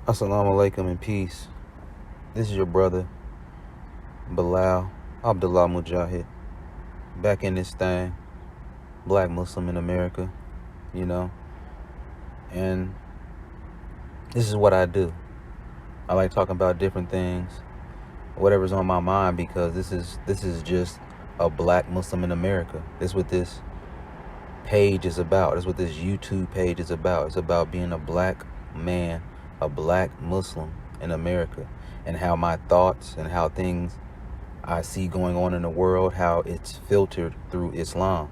Assalamu alaikum and peace. This is your brother, Bilal, Abdullah Mujahid, back in this thing, black Muslim in America, you know, and this is what I do. I like talking about different things, whatever's on my mind, because this is just a black Muslim in America. This is what this page is about. That's what this YouTube page is about. It's about being a black man, a black Muslim in America, and how my thoughts and how things I see going on in the world, how it's filtered through Islam,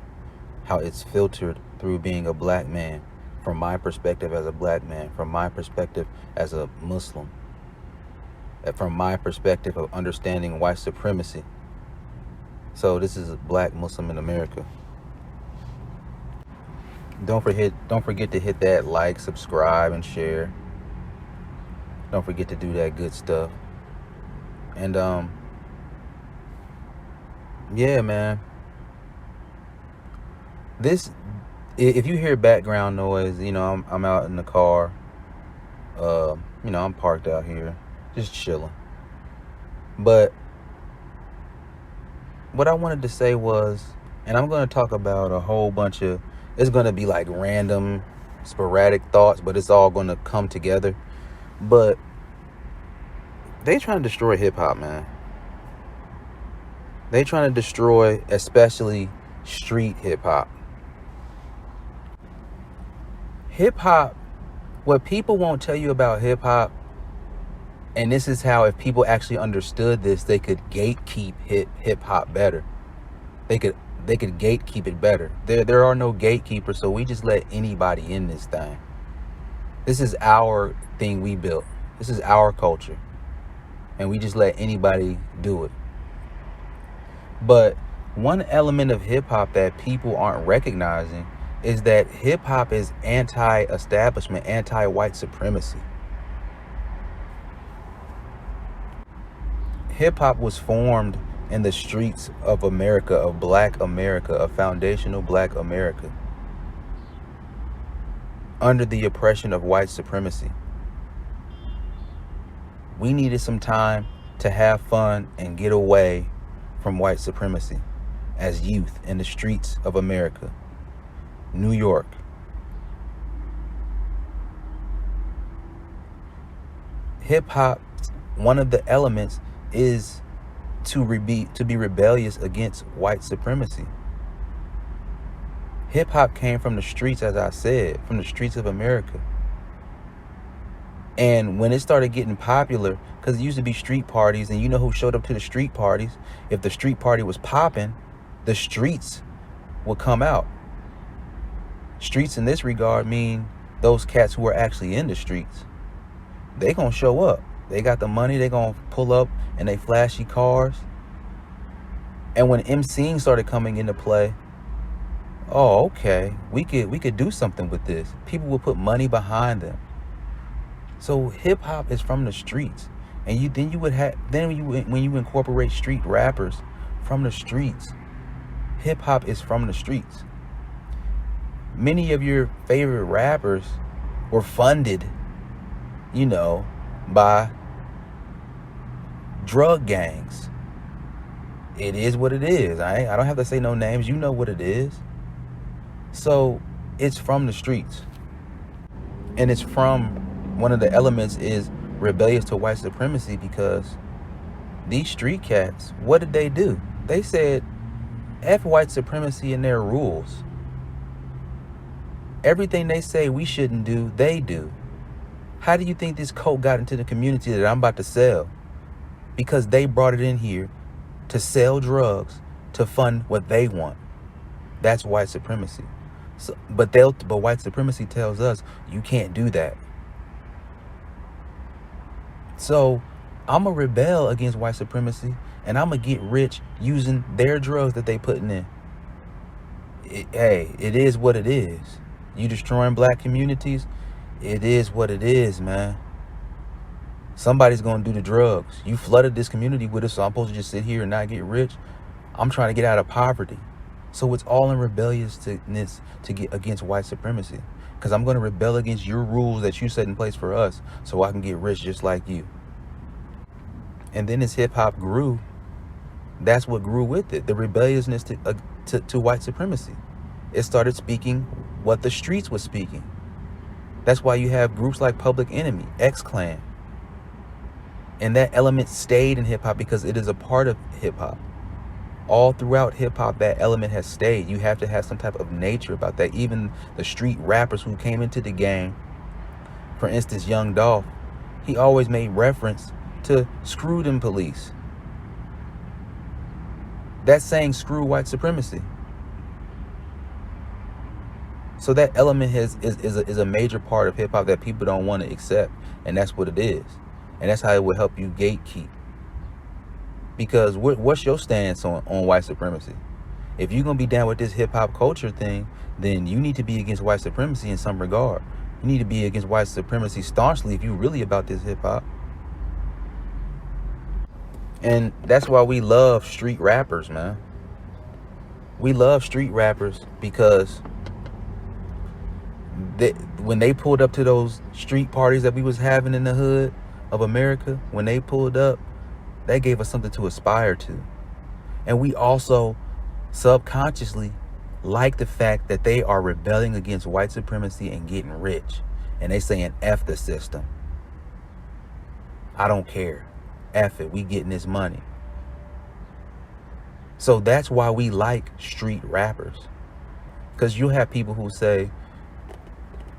how it's filtered through being a black man, from my perspective as a black man, from my perspective as a Muslim, from my perspective of understanding white supremacy. So this is a black Muslim in America. Don't forget to hit that like, subscribe, and share. Don't forget to do that good stuff. And yeah, man. If you hear background noise, I'm out in the car. I'm parked out here, just chilling. But what I wanted to say was, and I'm going to talk about a whole bunch of, it's going to be like random, sporadic thoughts, but it's all going to come together. But they trying to destroy hip-hop, man. They trying to destroy especially street hip-hop. Hip-hop, what people won't tell you about hip-hop, and this is how, if people actually understood this, they could gatekeep hip-hop better. They could gatekeep it better. There are no gatekeepers, so we just let anybody in this thing. This is our thing we built. This is our culture. And we just let anybody do it. But one element of hip-hop that people aren't recognizing is that hip-hop is anti-establishment, anti-white supremacy. Hip-hop was formed in the streets of America, of black America, of foundational black America, under the oppression of white supremacy. We needed some time to have fun and get away from white supremacy as youth in the streets of America. New York. Hip-hop, one of the elements is to be rebellious against white supremacy. Hip-hop came from the streets, as I said, from the streets of America. And when it started getting popular, because it used to be street parties, and you know who showed up to the street parties? If the street party was popping, the streets would come out. Streets in this regard mean those cats who are actually in the streets. They gonna show up. They got the money. They gonna pull up in they flashy cars. And when MCing started coming into play, oh, okay, we could do something with this. People will put money behind them. So hip hop is from the streets, and when you incorporate street rappers from the streets, hip hop is from the streets. Many of your favorite rappers were funded, by drug gangs. It is what it is. I don't have to say no names. You know what it is. So it's from the streets, and it's from, one of the elements is rebellious to white supremacy, because these street cats, what did they do? They said, F white supremacy and their rules. Everything they say we shouldn't do, they do. How do you think this coke got into the community that I'm about to sell? Because they brought it in here to sell drugs to fund what they want. That's white supremacy. So, but white supremacy tells us you can't do that. So I'm going to rebel against white supremacy, and I'm going to get rich using their drugs that they putting in. It is what it is. You destroying black communities, it is what it is, man. Somebody's going to do the drugs. You flooded this community with it, so I'm supposed to just sit here and not get rich? I'm trying to get out of poverty. So it's all in rebelliousness to get against white supremacy. because I'm going to rebel against your rules that you set in place for us so I can get rich just like you. And then as hip hop grew, that's what grew with it, the rebelliousness to white supremacy. It started speaking what the streets was speaking. That's why you have groups like Public Enemy, X-Clan. And that element stayed in hip hop because it is a part of hip hop. All throughout hip hop, that element has stayed. You have to have some type of nature about that. Even the street rappers who came into the game, for instance, Young Dolph, he always made reference to screw them police. That's saying screw white supremacy. So that element is a major part of hip hop that people don't want to accept. And that's what it is. And that's how it will help you gatekeep. Because what's your stance on white supremacy? If you're going to be down with this hip hop culture thing, then you need to be against white supremacy in some regard. You need to be against white supremacy staunchly if you're really about this hip hop. And that's why we love street rappers, man. We love street rappers because when they pulled up to those street parties that we was having in the hood of America, when they pulled up, they gave us something to aspire to. And we also subconsciously like the fact that they are rebelling against white supremacy and getting rich. And they saying, F the system. I don't care. F it. We getting this money. So that's why we like street rappers. Because you have people who say,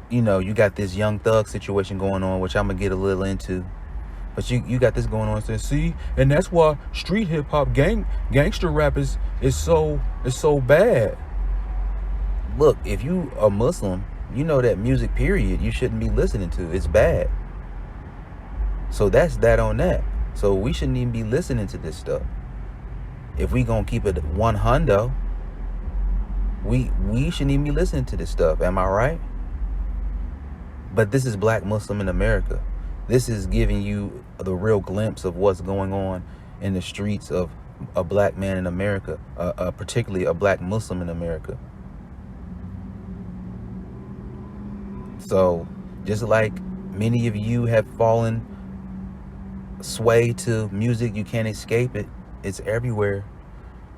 you know, you got this Young Thug situation going on, which I'm going to get a little into. But you got this going on. See, and that's why street hip hop gangster rap is so bad. Look, if you a Muslim, you know that music period you shouldn't be listening to. It's bad. So that's that on that. So we shouldn't even be listening to this stuff. If we gonna keep it 100, we shouldn't even be listening to this stuff. Am I right? But this is Black Muslim in America. This is giving you the real glimpse of what's going on in the streets of a black man in America, particularly a black Muslim in America. So just like many of you have fallen sway to music, you can't escape it. It's everywhere.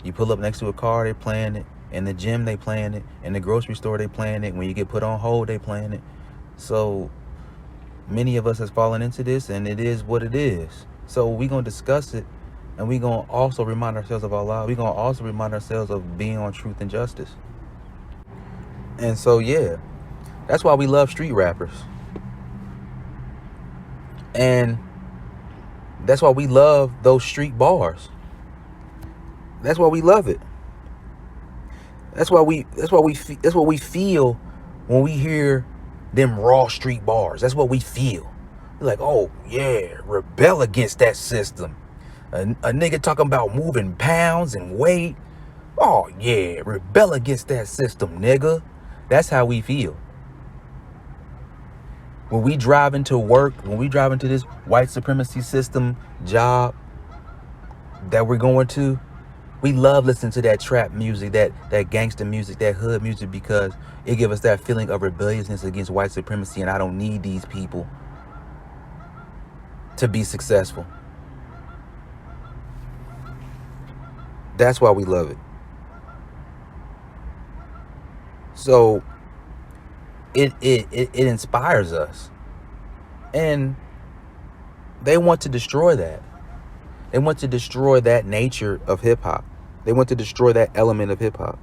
You pull up next to a car, they playing it. In the gym, they playing it. In the grocery store, they playing it. When you get put on hold, they playing it. So many of us has fallen into this, and it is what it is. So we're going to discuss it, and we're going to also remind ourselves of Allah. We're going to also remind ourselves of being on truth and justice. And so, yeah, that's why we love street rappers. And that's why we love those street bars. That's why we love it. That's what we feel when we hear them raw street bars. That's what we feel. We're like, oh yeah, rebel against that system. A nigga talking about moving pounds and weight. Oh yeah, rebel against that system, nigga. That's how we feel. When we drive into work, when we drive into this white supremacy system job that we're going to, we love listening to that trap music, that gangster music, that hood music, because it gives us that feeling of rebelliousness against white supremacy, and I don't need these people to be successful. That's why we love it. So it inspires us. And they want to destroy that. They want to destroy that nature of hip hop. They want to destroy that element of hip hop.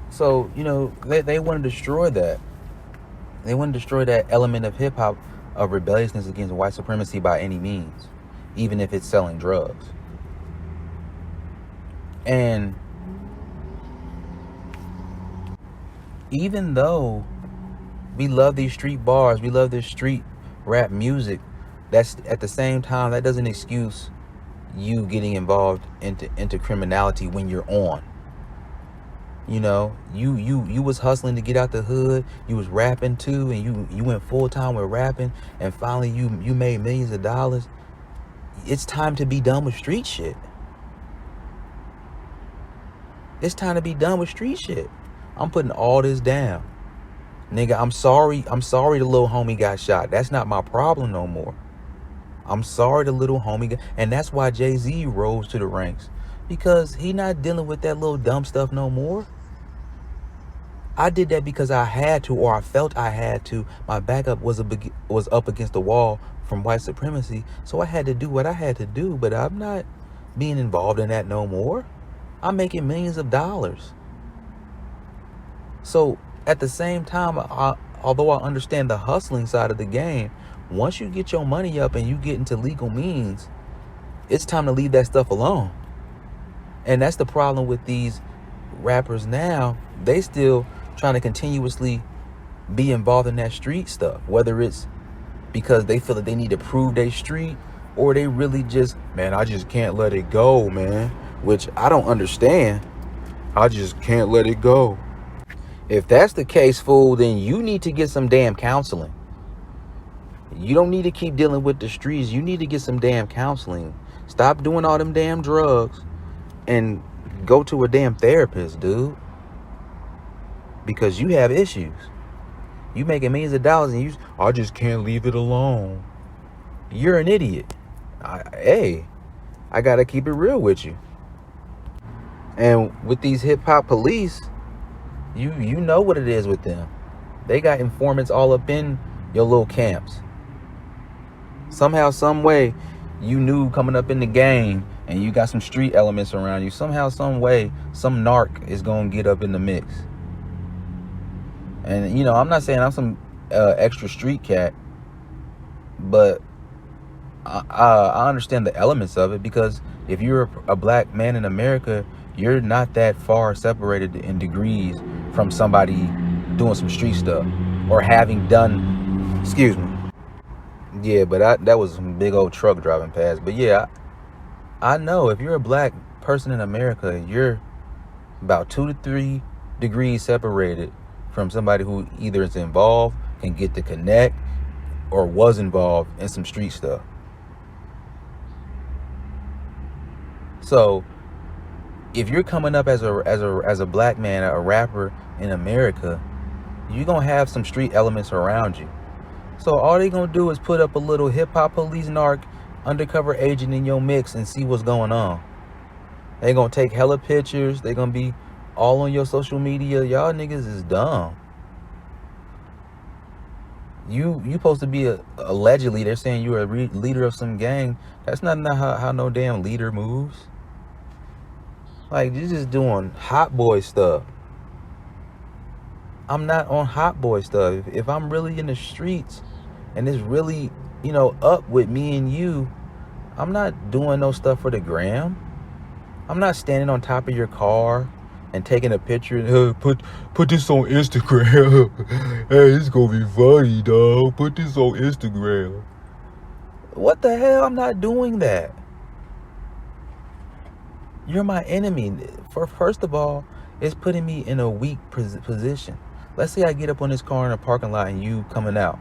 So, you know, they want to destroy that. They want to destroy that element of hip hop of rebelliousness against white supremacy by any means, even if it's selling drugs. And even though we love these street bars, we love this street rap music, that's at the same time, that doesn't excuse you getting involved into criminality when you're on. You know, you was hustling to get out the hood, you was rapping too, and you went full time with rapping, and finally you made millions of dollars. It's time to be done with street shit. It's time to be done with street shit. I'm putting all this down. Nigga, I'm sorry. I'm sorry the little homie got shot. That's not my problem no more. I'm sorry the little homie got, and that's why Jay-Z rose to the ranks. Because he not dealing with that little dumb stuff no more. I did that because I had to, or I felt I had to. My backup was up against the wall from white supremacy, so I had to do what I had to do. But I'm not being involved in that no more. I'm making millions of dollars. So at the same time, although I understand the hustling side of the game, once you get your money up and you get into legal means, it's time to leave that stuff alone. And that's the problem with these rappers now. They still trying to continuously be involved in that street stuff, whether it's because they feel that they need to prove they street, or they really just, man, I just can't let it go, man, which I don't understand. I just can't let it go. If that's the case, fool, then you need to get some damn counseling. You don't need to keep dealing with the streets. You need to get some damn counseling. Stop doing all them damn drugs and go to a damn therapist, dude. Because you have issues. You making millions of dollars and I just can't leave it alone. You're an idiot. I gotta keep it real with you. And with these hip hop police, you know what it is with them. They got informants all up in your little camps. Somehow, some way, you knew coming up in the game and you got some street elements around you. Somehow, some way, some narc is gonna get up in the mix. And, you know, I'm not saying I'm some extra street cat, but I understand the elements of it, because if you're a black man in America, you're not that far separated in degrees from somebody doing some street stuff or having done, excuse me. Yeah, but that was some big old truck driving past. But yeah, I know if you're a black person in America, you're about 2 to 3 degrees separated from somebody who either is involved, can get to connect, or was involved in some street stuff. So if you're coming up as a black man, a rapper in America, you're gonna have some street elements around you. So all they gonna do is put up a little hip hop police narc undercover agent in your mix and see what's going on. They gonna take hella pictures. They gonna be all on your social media. Y'all niggas is dumb. You supposed to be allegedly, they're saying you're a leader of some gang. That's not how no damn leader moves. Like, you're just doing hot boy stuff. I'm not on hot boy stuff. If I'm really in the streets and it's really, you know, up with me and you, I'm not doing no stuff for the gram. I'm not standing on top of your car and taking a picture and put this on Instagram. Hey, it's gonna be funny, dog. Put this on Instagram. What the hell? I'm not doing that. You're my enemy. First of all, it's putting me in a weak position. Let's say I get up on this car in a parking lot and you coming out.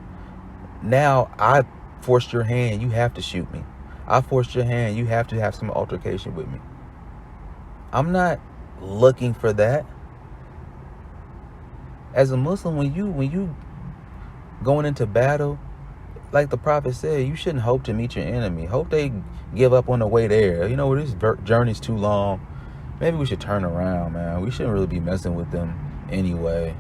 Now I forced your hand. You have to shoot me. I forced your hand. You have to have some altercation with me. I'm not looking for that. As a Muslim, when you going into battle, like the prophet said, you shouldn't hope to meet your enemy. Hope they give up on the way there. You know, this journey's too long. Maybe we should turn around, man. We shouldn't really be messing with them anyway.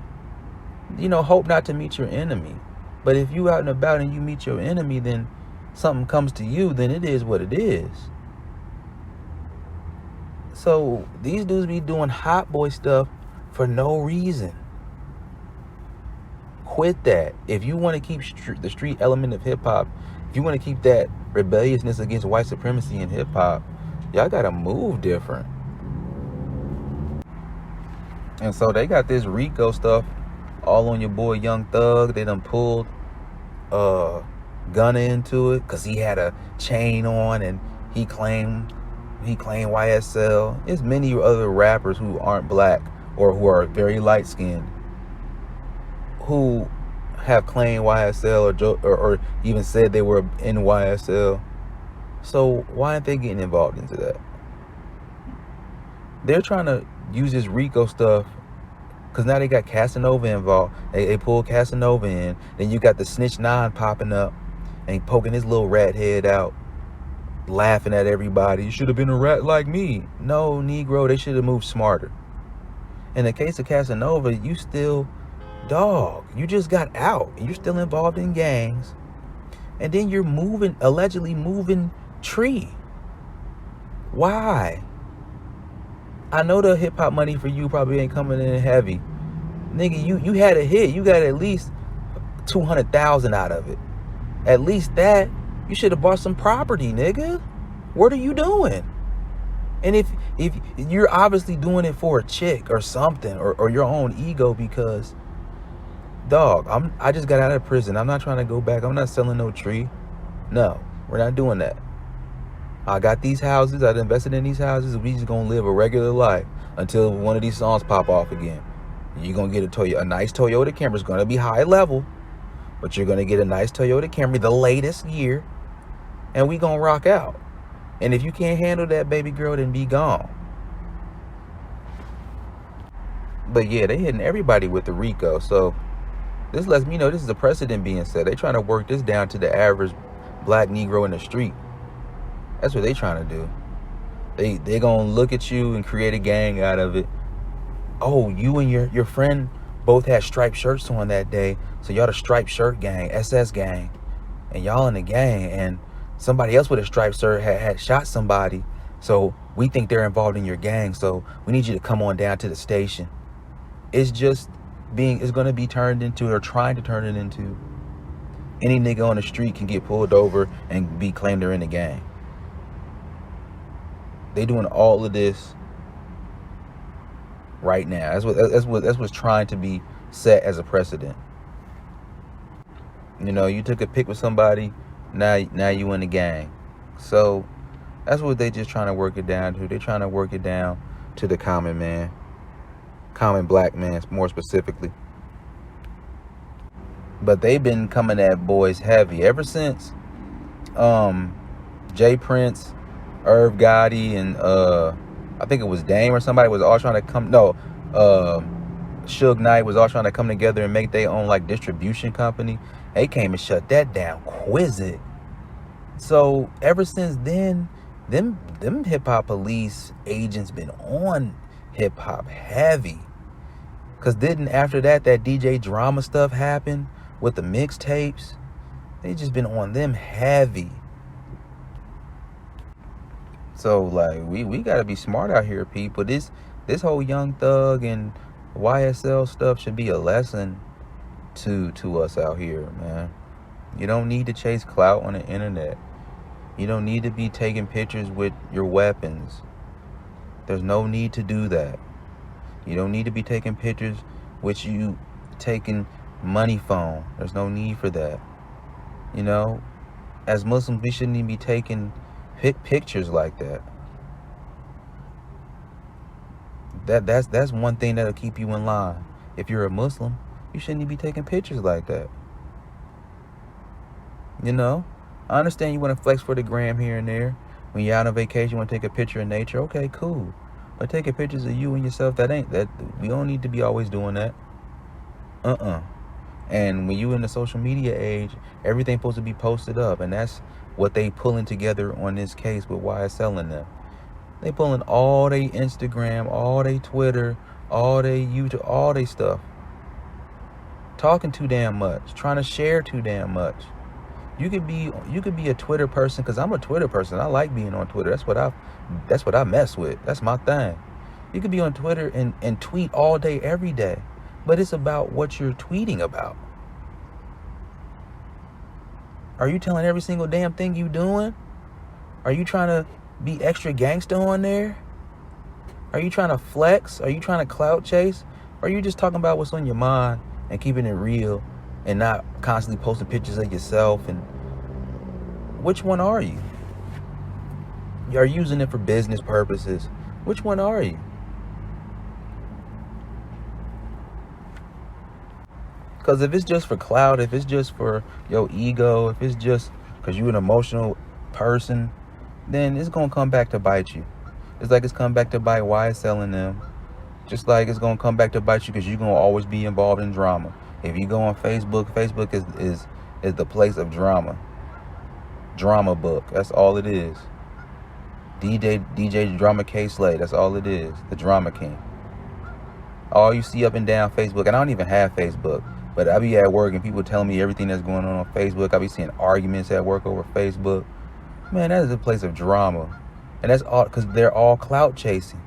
You know, hope not to meet your enemy. But if you out and about and you meet your enemy, then something comes to you, then it is what it is. So these dudes be doing hot boy stuff for no reason. Quit that. If you want to keep the street element of hip hop, if you want to keep that rebelliousness against white supremacy in hip hop, y'all gotta move different. And so they got this RICO stuff all on your boy Young Thug. They done pulled Gunna into it because he had a chain on and he claimed YSL. There's many other rappers who aren't black or who are very light skinned who have claimed YSL or even said they were in YSL. So why aren't they getting involved into that? They're trying to use this RICO stuff Because now they got Casanova involved. They pulled Casanova in. Then you got the Snitch 9 popping up and poking his little rat head out, laughing at everybody. You should have been a rat like me. No, Negro, they should have moved smarter. In the case of Casanova, you still, dog, you just got out. You're still involved in gangs. And then you're allegedly moving tree. Why? I know the hip hop money for you probably ain't coming in heavy. Nigga, you had a hit. You got at least 200,000 out of it. At least that. You should have bought some property, nigga. What are you doing? And if you're obviously doing it for a chick or something, or your own ego, because, dog, I just got out of prison. I'm not trying to go back. I'm not selling no tree. No, we're not doing that. I got these houses. I invested in these houses. We just gonna live a regular life until one of these songs pop off again. You're gonna get a nice Toyota Camry. It's gonna be high level, but you're gonna get a nice Toyota Camry, the latest year, and we gonna rock out. And if you can't handle that, baby girl, then be gone. But yeah, they hitting everybody with the RICO. So this lets me know this is a precedent being set. They trying to work this down to the average black Negro in the street. That's what they trying to do. They gonna look at you and create a gang out of it. Oh, you and your friend both had striped shirts on that day, so y'all the striped shirt gang, SS gang, and y'all in the gang, and somebody else with a striped shirt had shot somebody, so we think they're involved in your gang, so we need you to come on down to the station. It's gonna be turned into, or trying to turn it into, any nigga on the street can get pulled over and be claimed they're in the gang. They doing all of this right now. That's what's trying to be set as a precedent. You know, you took a pic with somebody, now you in the gang. So that's what they just trying to work it down to. They're trying to work it down to the common man, common black man, more specifically. But they've been coming at boys heavy ever since Jay Prince, Irv Gotti, and I think it was Dame or somebody was all trying to come. No, Suge Knight was all trying to come together and make their own like distribution company. They came and shut that down quick. So ever since then, them hip hop police agents been on hip hop heavy. Cause didn't after that DJ drama stuff happened with the mixtapes? They just been on them heavy. So like we gotta be smart out here, people. This whole Young Thug and YSL stuff should be a lesson to us out here, man. You don't need to chase clout on the internet. You don't need to be taking pictures with your weapons. There's no need to do that. You don't need to be taking pictures with you taking money phone. There's no need for that. You know, as Muslims, we shouldn't even be taking pictures like that. That's one thing that'll keep you in line. If you're a Muslim, you shouldn't even be taking pictures like that. You know, I understand you want to flex for the gram here and there. When you're out on vacation, you want to take a picture of nature. Okay, cool. But taking pictures of you and yourself, we don't need to be always doing that. And when you in the social media age, everything's supposed to be posted up, and that's what they pulling together on this case with YSL and them. They pulling all they Instagram, all they Twitter, all they YouTube, all they stuff. Talking too damn much, trying to share too damn much. You could be a Twitter person, because I'm a Twitter person. I like being on Twitter. That's what I mess with. That's my thing. You could be on Twitter and tweet all day, every day. But it's about what you're tweeting about. Are you telling every single damn thing you doing? Are you trying to be extra gangster on there? Are you trying to flex? Are you trying to clout chase? Or are you just talking about what's on your mind and keeping it real and not constantly posting pictures of yourself? And which one are you? You're using it for business purposes. Which one are you? Because if it's just for clout, if it's just for your ego, if it's just because you're an emotional person, then it's going to come back to bite you. It's like it's come back to bite YSL and them. Just like it's gonna come back to bite you, because you're gonna always be involved in drama. If you go on Facebook, Facebook is the place of drama. Drama book. That's all it is. DJ Drama K Slay. That's all it is. The Drama King. All you see up and down Facebook, and I don't even have Facebook, but I be at work and people telling me everything that's going on Facebook. I be seeing arguments at work over Facebook. Man, that is a place of drama. And that's all because they're all clout chasing.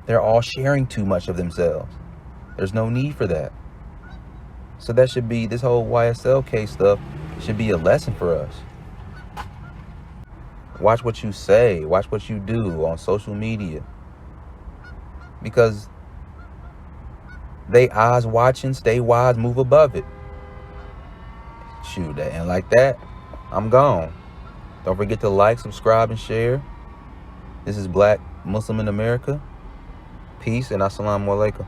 They're all sharing too much of themselves. There's no need for that. So that should be, this whole YSL case stuff should be a lesson for us. Watch what you say. Watch what you do on social media. Because they eyes watching, stay wise, move above it. Shoot that. And like that, I'm gone. Don't forget to like, subscribe, and share. This is Black Muslim in America. Peace and assalamu alaikum.